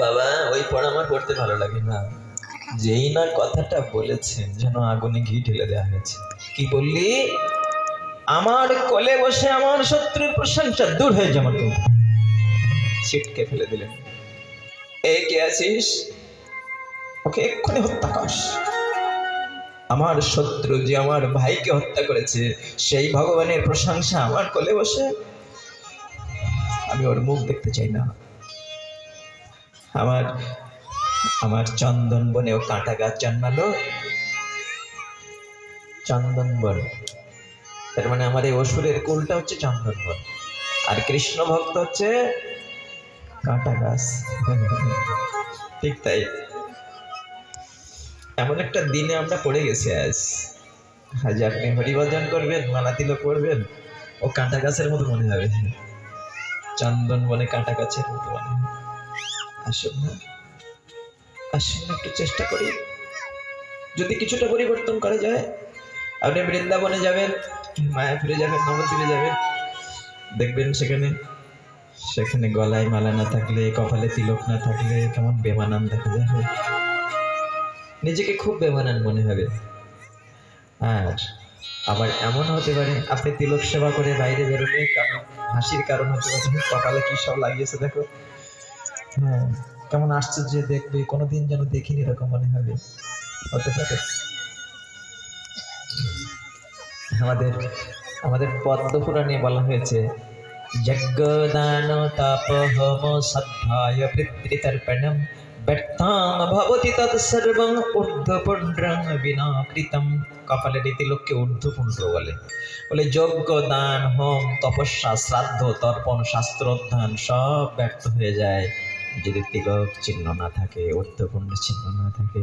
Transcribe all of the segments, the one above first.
বাবা ওই পড়া আমার পড়তে ভালো লাগে না। যেই না কথাটা বলেছেন যেন আগুনে ঘি ঢেলে দেওয়া হয়েছে। কি বললি? আমার কোলে বসে আমার শত্রুর প্রশংসা দূর হয়ে যেমন ছিটকে ফেলে দিলেন। এ কে আছিস? ওকে এক্ষুনি হত্যা কর। আমার শত্রু যে আমার ভাইকে হত্যা করেছে সেই ভগবানের প্রশংসা আমার কোলে বসে, আমি ওর মুখ দেখতে চাই না। আমার আমার চন্দন বনেও কাঁটা গাছ জন্মালো। চন্দন বন, তার মানে আমার এই অসুরের কুলটা হচ্ছে চন্দন বন, আর কৃষ্ণ ভক্ত হচ্ছে কাঁটা গাছ। ঠিক তাই, এমন একটা দিনে আমরা পড়ে গেছি আজ। আজ আপনি হরিভজন করবেন, মালা তিলক করবেন, ও কাঁটা গাছের মতো মনে হবে, চন্দন বনে কাঁটা গাছের মতো মনে হবে। আসুন না, আসুন একটু চেষ্টা করি, যদি কিছুটা পরিবর্তন করা যায়। আপনি বৃন্দাবনে যাবেন, মায়াপুরে যাবেন, নবদ্বীপে যাবেন, দেখবেন সেখানে সেখানে গলায় মালা না থাকলে, কপালে তিলক না থাকলে কেমন বেমানান দেখা যাবে, নিজেকে খুব বেমানান মনে হবে। আর আবার এমন হতে পারে আপনি তিলক সেবা করে বাইরে বেরোলে কারণ হাসির কারণ হতে পারে কপালে কি সব লাগিয়েছে দেখো, হ্যাঁ কেমন আশ্চর্য দেখবে, কোনোদিন যেন দেখিনি এরকম মনে হবে, হতে পারে। আমাদের আমাদের পদ্ম পুরাণে বলা হয়েছে যজ্ঞদান তাপহম সাধ্যায় পিতৃতর্পণম ব্যর্থাম ভবতি তৎসর্বং ঊর্ধ্বপুণ্ড্রং বিনা কৃতম। কপালের এই তিলককে ঊর্ধ্বপুণ্ড বলে। বলে যজ্ঞ, দান, হোম, তপস্যা, শ্রাদ্ধ, তর্পণ, শাস্ত্রোত্থান সব ব্যর্থ হয়ে যায় যদি তিলক চিহ্ন না থাকে, ঊর্ধ্বপুণ্ড চিহ্ন না থাকে।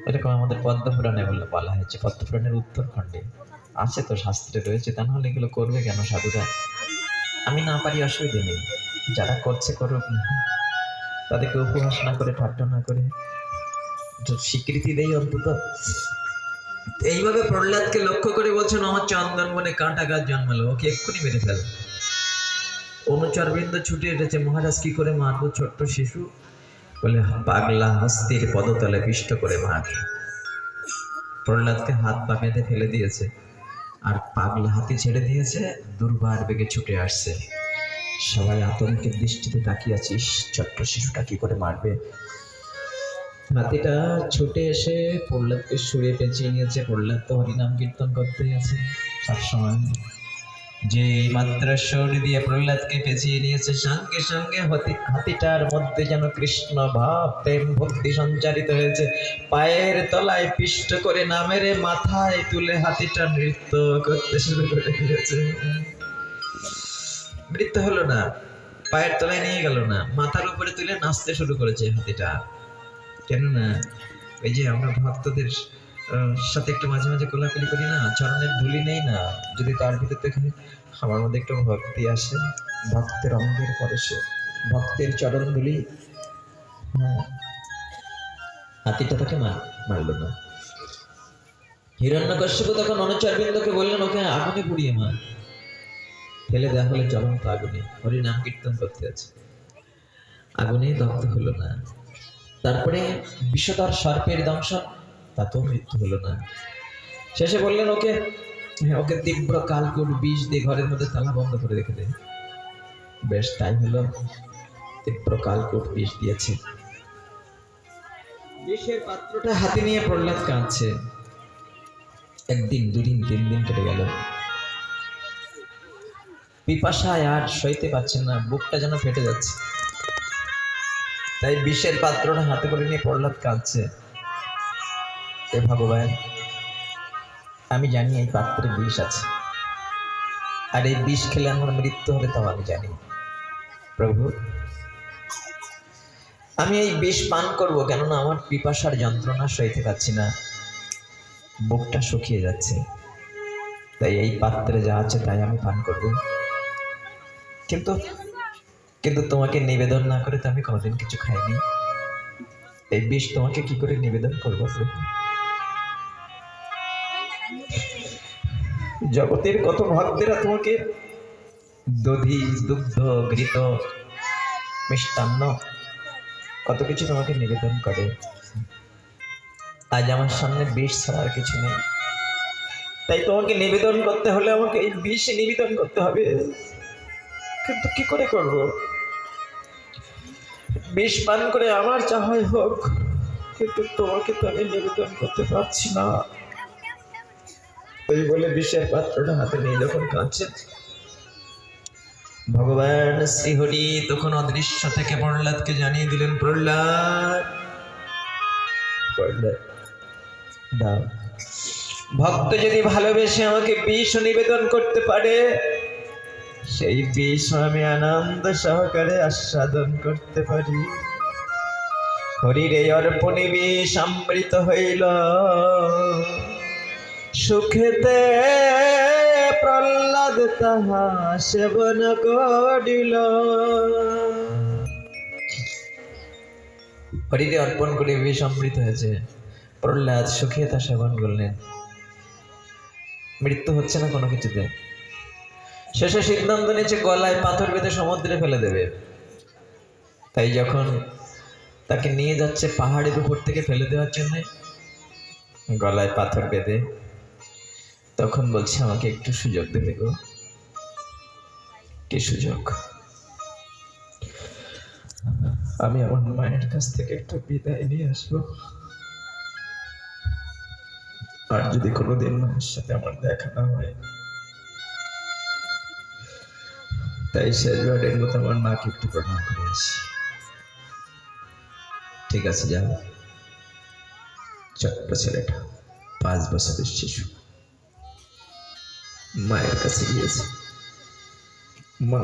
এরকম আমাদের পদ্ম পুরাণে বলা হয়েছে। পদ্ম পুরাণের উত্তরখণ্ডে আছে, তো শাস্ত্রে রয়েছে, তা নাহলে এগুলো করবে কেন সাধুরা? আমি না পারি, অসুবিধে নেই, যারা করছে করুক না, তাদেরকে উপহাস না করে, ঠাট্টা না করে স্বীকৃতি দেই অন্তত। এইভাবে প্রহ্লাদকে লক্ষ্য করে বলছেন আমার চন্দন বনে কাঁটা গাছ জন্মালো, ওকে এক্ষুনি মেরে ফেল। অনুচরবৃন্দ ছুটে এসেছে, মহারাজ কি করে মারবো, ছোট্ট শিশু। বলে পাগলা হস্তির পদতলে পিষ্ট করে মার। প্রহ্লাদকে হাত পা বেঁধে ফেলে দিয়েছে, আর পাগলা হাতি ছেড়ে দিয়েছে, দুর্বার বেগে ছুটে আসছে। সবাই আতঙ্কের দৃষ্টিতে তাকিয়ে আছিস, ছোট্ট শিশুটা কি করে মারবে। হাতিটা ছুটে এসে প্রহ্লাদকে সুরে পেঁচিয়ে নিয়েছে। প্রহ্লাদ তো হরিনাম কীর্তন করতেই আছে সবসময়, যে মাত্র সুর দিয়ে প্রহ্লাদকে পেঁচিয়ে নিয়েছে, সঙ্গে সঙ্গে হাতিটার মধ্যে যেন কৃষ্ণ ভাব, প্রেম, ভক্তি সঞ্চারিত হয়েছে। পায়ের তলায় পিষ্ট করে না মেরে মাথায় তুলে হাতিটা নৃত্য করতে শুরু করে দিয়েছে। নৃত্য হলো না, পায়ের তলায় নিয়ে গেল না, মাথার উপরে তুলে নাচতে শুরু করেছে হাতিটা। কেননা ওই যে আমরা ভক্তদের সাথে একটু মাঝে মাঝে কোলাকুলি করি না, চরণের ধুলি নেই না, যদি তার ভিতর থেকে আমার মধ্যে একটু ভক্তি আসে, ভক্তের অঙ্গের পরশে, ভক্তের চরণ ধুলি, হাতিটা তাকে মারলো না। হিরণ্যকশ্যপ তখন অনুচরবৃন্দকে বললেন ওকে আগুনে পুড়িয়ে মার, ফেলে দেওয়া হলে জ্বলন্ত আগুনে, হরি নাম কীর্তন করতে আছে, আগুনে দগ্ধ হলো না। তারপরে বিষধর সর্পের দংশন, তাতেও মৃত্যু হলো না। শেষে বললেন ওকে ওকে তীব্র কালকুট বিষ দিয়ে ঘরের মধ্যে তালা বন্ধ করে রেখে দে। বেশ তাই হলো, তীব্র কালকুট বিষ দিয়েছে। বিষের পাত্রটা হাতে নিয়ে প্রহ্লাদ কাঁদছে। একদিন, দুদিন, 3 দিন কেটে গেল। পিপাসায় আর সইতে পারছেন না, বুকটা যেন ফেটে যাচ্ছে। তাই বিষের পাত্রটা হাতে করে নিয়ে প্রহ্লাদ কাঁদছে, এ ভগবান, আমি জানি এই পাত্রে বিষ আছে, আর এই বিষ খেলে আমার মৃত্যু হবে, তাও আমি জানি। প্রভু, আমি এই বিষ পান করব, কেননা আমার পিপাসার যন্ত্রণা সইতে পারছি না, বুকটা শুকিয়ে যাচ্ছে, তাই এই পাত্রে যা আছে তাই আমি পান করব। কিন্তু কিন্তু তোমাকে নিবেদন না করে তো আমি কোনোদিন কিছু খাইনি, এই বিষ তোমাকে কি করে নিবেদন করবো প্রভু? জগতের কত ভক্তেরা তোমাকে দধি, দুগ্ধ, ঘৃত মিষ্টান্ন, কত কিছু তোমাকে নিবেদন করে। আজ আমার সামনে বিষ ছাড়া আর কিছু নেই, তাই তোমাকে নিবেদন করতে হলে আমাকে এই বিষ নিবেদন করতে হবে। কিন্তু কি করে করব? বিষ পান করে আমার চাহাই হোক, কিন্তু তোমাকে তো আমি নিবেদন করতে পারছি না। ওই বলে বিষের পাত্রটা হাতে নিয়ে যখন কাঁদছে, ভগবান শ্রীহরি তখন অদৃশ্য থেকে প্রহ্লাদকে জানিয়ে দিলেন, প্রহ্লাদ, প্রহ্লাদ দাও, ভক্ত যদি ভালোবেসে আমাকে বিষ নিবেদন করতে পারে, সেই বিষ আমি আনন্দ সহকারে আস্বাদন করতে পারি। হরির এই অর্পণে বিষ অমৃত হইল, সুখেতে প্রহ্লাদ তাহা সেবন করিল। হরিরে অর্পণ করে বিষ অমৃত হয়েছে, প্রহ্লাদ সুখে তা সেবন করলেন। মৃত্যু হচ্ছে না কোনো কিছুতে। শেষে সিদ্ধান্ত নিয়েছে গলায় পাথর বেঁধে সমুদ্রে ফেলে দেবে। তাই যখন তাকে নিয়ে যাচ্ছে পাহাড়ের উপর থেকে ফেলে দেওয়ার জন্য, গলায় পাথর বেঁধে, তখন বলছে আমাকে একটু সুযোগ দেবে গো। কি সুযোগ? আমি আমার মায়ের কাছ থেকে একটু বিদায় নিয়ে আসবো, আর যদি কোনোদিন মায়ের সাথে আমার দেখা না হয়, তাই শেষবারের মতো আমার মাকে একটু প্রণাম করে আসি। ঠিক আছে, যাও। ছোট্ট ছেলেটা, 5 বছরের শিশু, মায়ের কাছে গিয়েছে। মা,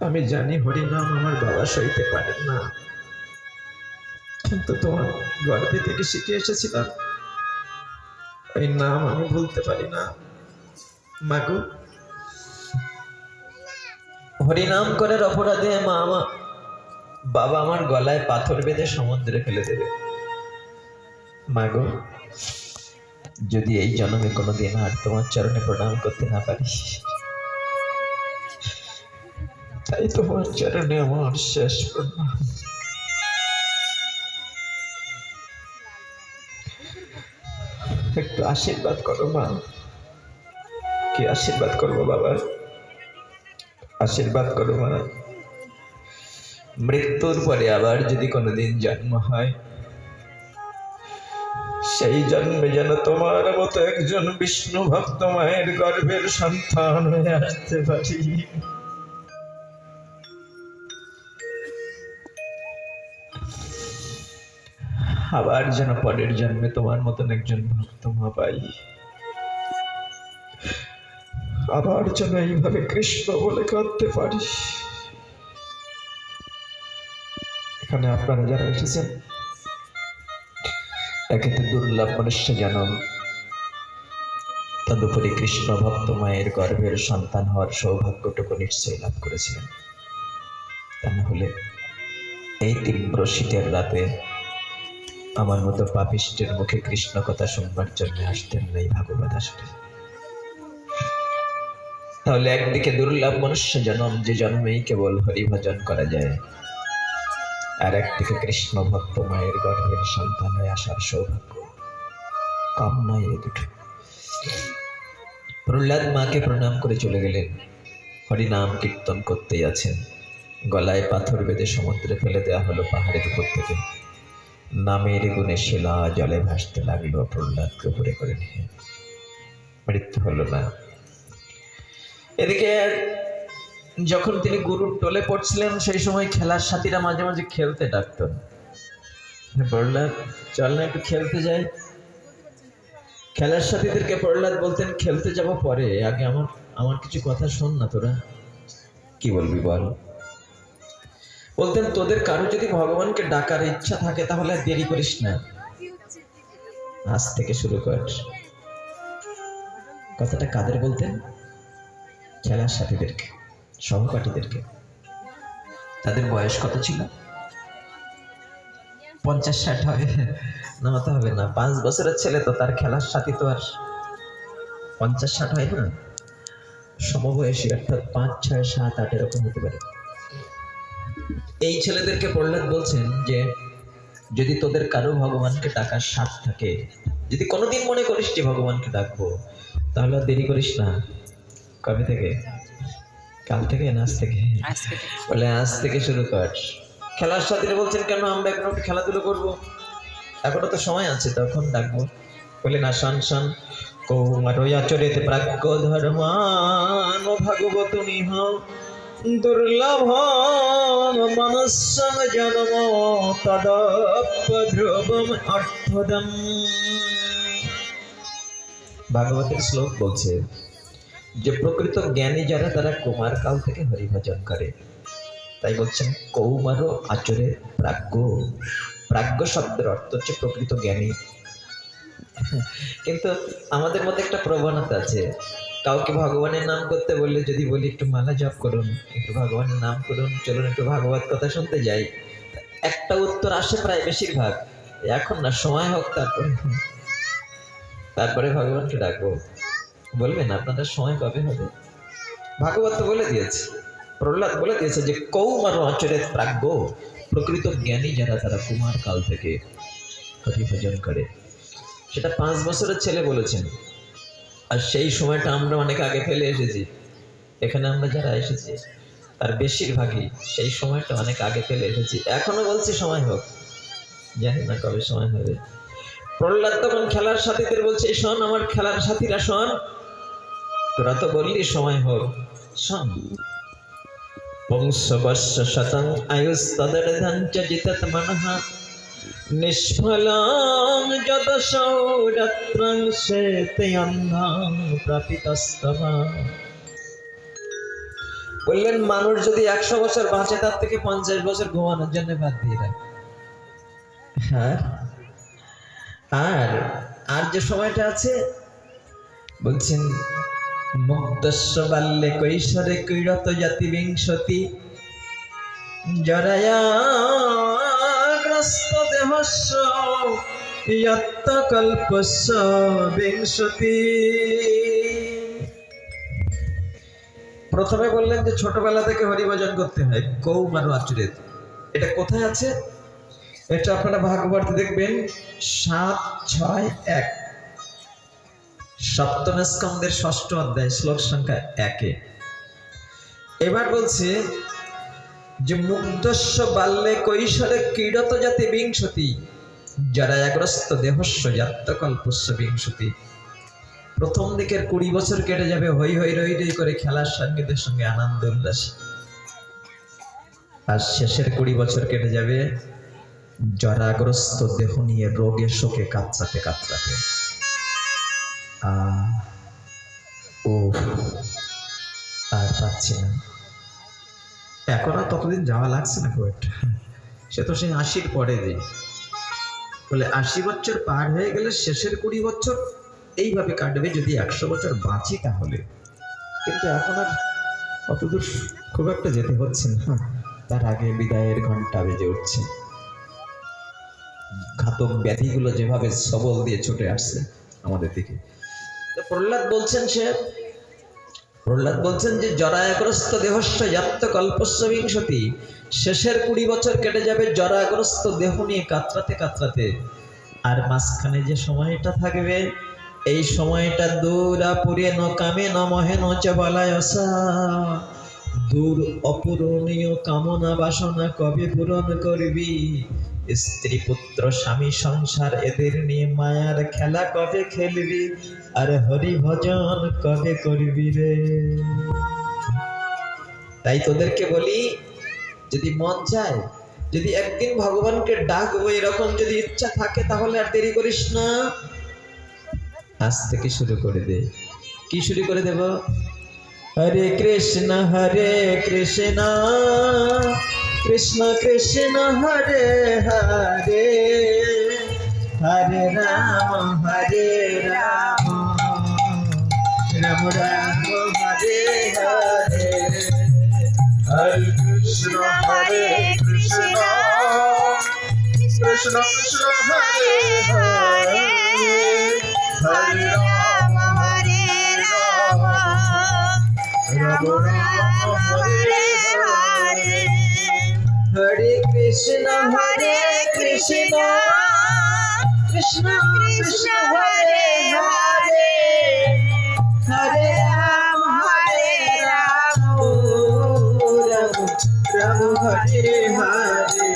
আমি জানি হরিনাম আমার বাবা সইতে পারেন না, কিন্তু তোমার গর্ভে থেকে শিখে এসেছিলাম, এই নাম আমি ভুলতে পারি না। মাগো, হরিনাম করার অপরাধে বাবা আমার গলায় পাথর বেঁধে সমুদ্রে ফেলে দেবে। মাগো, যদি এই জন্মে কোনোদিন আর তোমার চরণে প্রণাম করতে না পারি, তাই তোমার চরণে আমার শেষ প্রণাম। একটু আশীর্বাদ করো মা। কি আশীর্বাদ করবো বাবা? আশীর্বাদ করো মা। মৃত্যুর পরে আবার যদি কোনোদিন জন্ম হয়, সেই জন্মে যেন তোমার মতো একজন বিষ্ণু ভক্ত মায়ের গর্ভের সন্তান হয়ে আসতে পারি। আবার যেন পরের জন্মে তোমার মতন একজন ভক্ত মা পাই। আবার যেন এইভাবে কৃষ্ণ বলে কাঁদতে পারি। এখানে আপনারা যারা এসেছেন, একে তো দুর্লভ মনুষ্য জন্ম, তদুপরি কৃষ্ণ ভক্ত মায়ের গর্ভের সন্তান হওয়ার সৌভাগ্যটুকু নিশ্চয়ই লাভ করেছিলেন। তা না হলে এই তীব্র শীতের রাতে আমার মতো পাপিষ্টের মুখে কৃষ্ণ কথা শুনবার জন্য আসতেন না এই ভাগবত আসরে। তাহলে একদিকে দুর্লভ মনুষ্য জন্ম, যে জন্মেই কেবল হরিভজন করা যায়, আর একদিকে কৃষ্ণ ভক্ত মায়ের গর্ভের সন্তান হয়ে আসার সৌভাগ্য, কম নয় এই দুটো। প্রহ্লাদ মাকে প্রণাম করে চলে গেলেন। হরিনাম কীর্তন করতেই আছেন, গলায় পাথর বেঁধে সমুদ্রে ফেলে দেওয়া হলো পাহাড়ের উপর থেকে। নামের গুণে শিলা জলে ভাসতে লাগলো প্রহ্লাদকে উপরে করে নিয়ে। মৃত্যু হলো না। এদিকে যখন তিনি গুরুর টোলে পড়ছিলেন, সেই সময় খেলার সাথীরা মাঝে মাঝে খেলতে ডাকতেন, প্রহ্লাদ চল না একটু খেলতে যাই। খেলার সাথীদেরকে প্রহ্লাদ বলতেন, খেলতে যাব পরে, আগে আমার কিছু কথা শোন না তোরা। কি বলবি বল? বলতেন, তোদের কারো যদি ভগবানকে ডাকার ইচ্ছা থাকে তাহলে দেরি করিস না, আজ থেকে শুরু কর। কথাটা কাদের বলতেন? খেলার সাথীদেরকে, সহপাঠীদেরকে। তাদের বয়স কত ছিল? 50-60 হবে না, হতে হবে না। 5 বছরের ছেলে তো, তার খেলার সাথী তো আর 50-60 হয় না। সমবয়সী, অর্থাৎ 5, 6, 7, 8 এরকম হতে পারে। এই ছেলেদেরকে প্রহ্লাদ বলছেন যে যদি তোদের কারো ভগবানকে ডাকার স্বাদ থাকে, যদি কোনোদিন মনে করিস যে ভগবানকে ডাকবো, তাহলে আর দেরি করিস না। কবে থেকে? কাল থেকে না আজ থেকে? বলে আজ থেকে শুরু কর। খেলার সাথীরা বলছেন কেন, আমরা এখন একটু খেলাধুলো করবো, এখনো তো সময় আছে, তখন ডাকবো। বলে না, শোন শোন, কৌমারয়া চরিত প্রাজ্ঞ ধর্মান ভাগবত নিহ দুর্লভ মনুষ্যং জন্ম তদপ্যধ্রুবম অর্থদম। ভাগবতের শ্লোক বলছে যে প্রকৃত জ্ঞানী যারা, তারা কুমার কাল থেকে হরিভজন করে। তাই বলছেন কৌমার আচরে প্রাজ্ঞ। প্রাজ্ঞ শব্দের অর্থ হচ্ছে প্রকৃত জ্ঞানী। কিন্তু আমাদের মধ্যে একটা প্রবণতা আছে, কাউকে ভগবানের নাম করতে বললে যদি বলি একটু মালা জপ করুন, একটু ভগবানের নাম করুন, চলুন একটু ভাগবত কথা শুনতে যাই, একটা উত্তর আসে প্রায় বেশিরভাগ, এখন না, সময় হোক তারপরে ভগবানকে ডাকবো। বলবেন আপনাদের সময় কবে হবে? ভাগবত তো বলে দিয়েছে, প্রহ্লাদ বলে দিয়েছে যে কৌমার আচরে প্রাজ্ঞ, প্রকৃত জ্ঞানী যারা, তারা কুমার কাল থেকে হরিভজন করে। সেটা 5 বছরের ছেলে বলেছেন। আর সেই সময়টা আমরা অনেক আগে ফেলে এসেছি। এখানে আমরা যারা এসেছি তার বেশিরভাগই সেই সময়টা অনেক আগে ফেলে এসেছি। এখনো বলছি সময় হোক, জানি না কবে সময় হবে। প্রহ্লাদ তখন খেলার সাথীদের বলছে, শোন আমার খেলার সাথীরা, শোন, তোরা তো বললি সময় হোক, শোন। বংশবর্ষ শতং আয়ুস্তদর্ধং চ জিতত মনঃ নিষ্ফলং যত সৌরত্রং সেতে অন্নং প্রাপিতস্তবা। বললেন মানুষ যদি 100 বছর বাঁচে, তার থেকে 50 বছর ঘুমানোর জন্য বাদ দিয়ে দেয়। আর যে সময়টা আছে বলছেন মুক্তস্য বাল্যে কৈশোরে কৈরত জাতি বিংশতি জরায়াগ্রস্ত দেহস্য যত্ত কল্পস্য বিংশতি। প্রথমে বললেন যে ছোটবেলা থেকে হরিভজন করতে হয়, কৌমার আচরিত। এটা কোথায় আছে? এটা আপনারা ভাগবতে দেখবেন 7, 6, 1, সপ্তম স্কন্ধের 6ষ্ঠ অধ্যায়, শ্লোক সংখ্যা 1-এ। এবার বলছে যে মুগ্ধস্য বাল্যে কৈশোরে ক্রীড়ত জাতি বিংশতি জরায়াগ্রস্ত দেহস্য জাত্য কল্পস্য বিংশতি। প্রথম দিকের 20 বছর কেটে যাবে হই হই রই রই করে খেলার সঙ্গীদের সঙ্গে আনন্দ উল্লাসে, আর শেষের 20 বছর কেটে যাবে জরাগ্রস্ত দেহ নিয়ে রোগে শোকে কাতরাতে কাতরাতে। আর পাচ্ছি না, এখন আর ততদিন যাওয়া লাগছে না খুব একটা। সে তো সেই 80-র পরে দিই বলে 80 বছর পার হয়ে গেলে শেষের 20 বছর এইভাবে কাটবে যদি 100 বছর বাঁচি তাহলে। কিন্তু এখন আর অতদূর খুব একটা যেতে হচ্ছে না, তার আগে বিদায়ের ঘন্টা বেজে উঠছে। ঘাতক ব্যাধিগুলো যেভাবে সবল দিয়ে ছুটে আসছে আমাদের দিকে। প্রহ্লাদ বলছেন যে জরাগ্রস্ত দেহস্য জাত্য কল্পস্য বিংশতি, শেষের 20 বছর কেটে যাবে জরাগ্রস্ত দেহ নিয়ে কাতরাতে কাতরাতে। আর মাঝখানে যে সময়টা থাকবে, এই সময়টা দূরাপুরে ন কামে ন মহে ন চ বলায়সা। দূর অপূরণীয় কামনা বাসনা কবে পূরণ করবি? স্ত্রী পুত্র স্বামী সংসার এদের নিয়ে মায়ার খেলা কবে খেলবি? আর হরি ভজন কবে করবি রে? তাই তোদেরকে বলি, যদি মন চায়, যদি একদিন ভগবানকে ডাকবো এরকম যদি ইচ্ছা থাকে, তাহলে আর দেরি করিস না, আজ থেকে শুরু করে দে। কি শুরু করে দেব? হরে কৃষ্ণ কৃষ্ণ কৃষ্ণ হরে হরে, হরে রাম রাম রাম হরে হরে, হরে কৃষ্ণ কৃষ্ণ কৃষ্ণ হরে হরে, হরে রাম রাম রাম হরে হরে হরে কৃষ্ণ কৃষ্ণ কৃষ্ণ কৃষ্ণ হরে হরে হরে রাম রাম রাম হরে হরে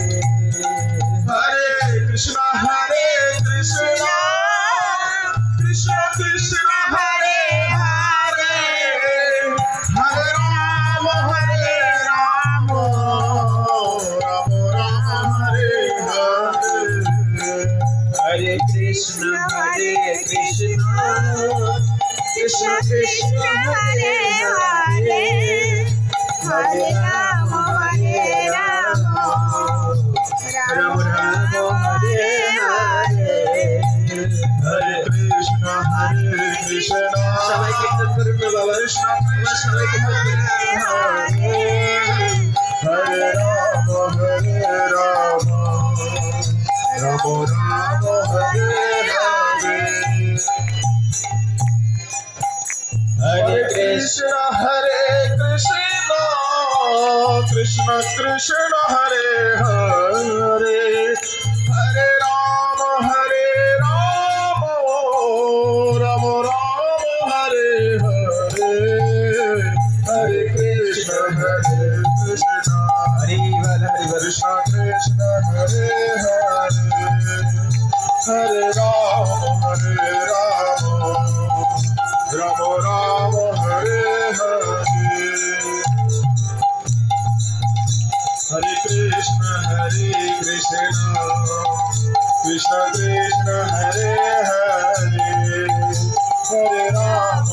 हरे कृष्णा कृष्ण कृष्ण हरे हरे हरे राम राम राम हरे हरे हरे कृष्ण कृष्ण कृष्ण हरे हरे हरे राम राम राम हरे हरे हरे कृष्णा সবাই কীর্তন করুন না বাবা कृष्ण সবাই কীর্তন করুন। हरे राम राम राम हरे हरे हरे कृष्ण कृष्ण कृष्ण हरे हरे हरे राम राम राम हरे हरे हरे कृष्ण हरि बल कृष्ण कृष्ण हरे हरे हरे राम राम राम हरे हरे हरे कृष्ण कृष्ण कृष्ण हरे हरे हरे राम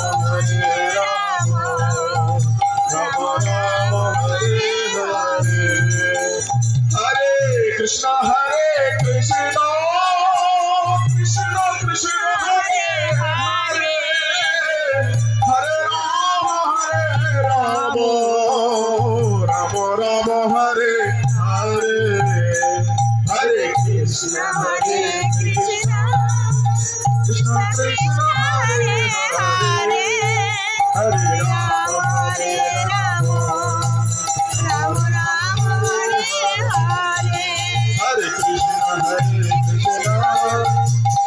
राम राम हरे हरे हरे कृष्ण कृष्ण कृष्ण हरे हरे हरे राम राम राम हरे हरे हरे कृष्ण कृष्ण कृष्ण कृष्ण हरे हरे हरे राम राम राम हरे हरे हरे कृष्ण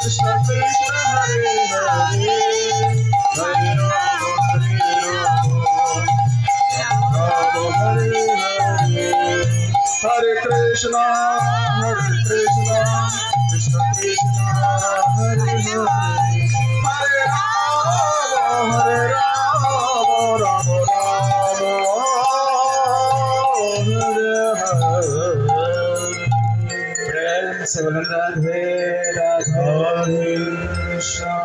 कृष्ण कृष्ण हरे हरे हरे राम राम हरे हरे हरे कृष्ण कृष्ण कृष्ण हरे हरे हरे राम राम हरे हरे प्रेम से बोलो राधे राधे हरे कृष्ण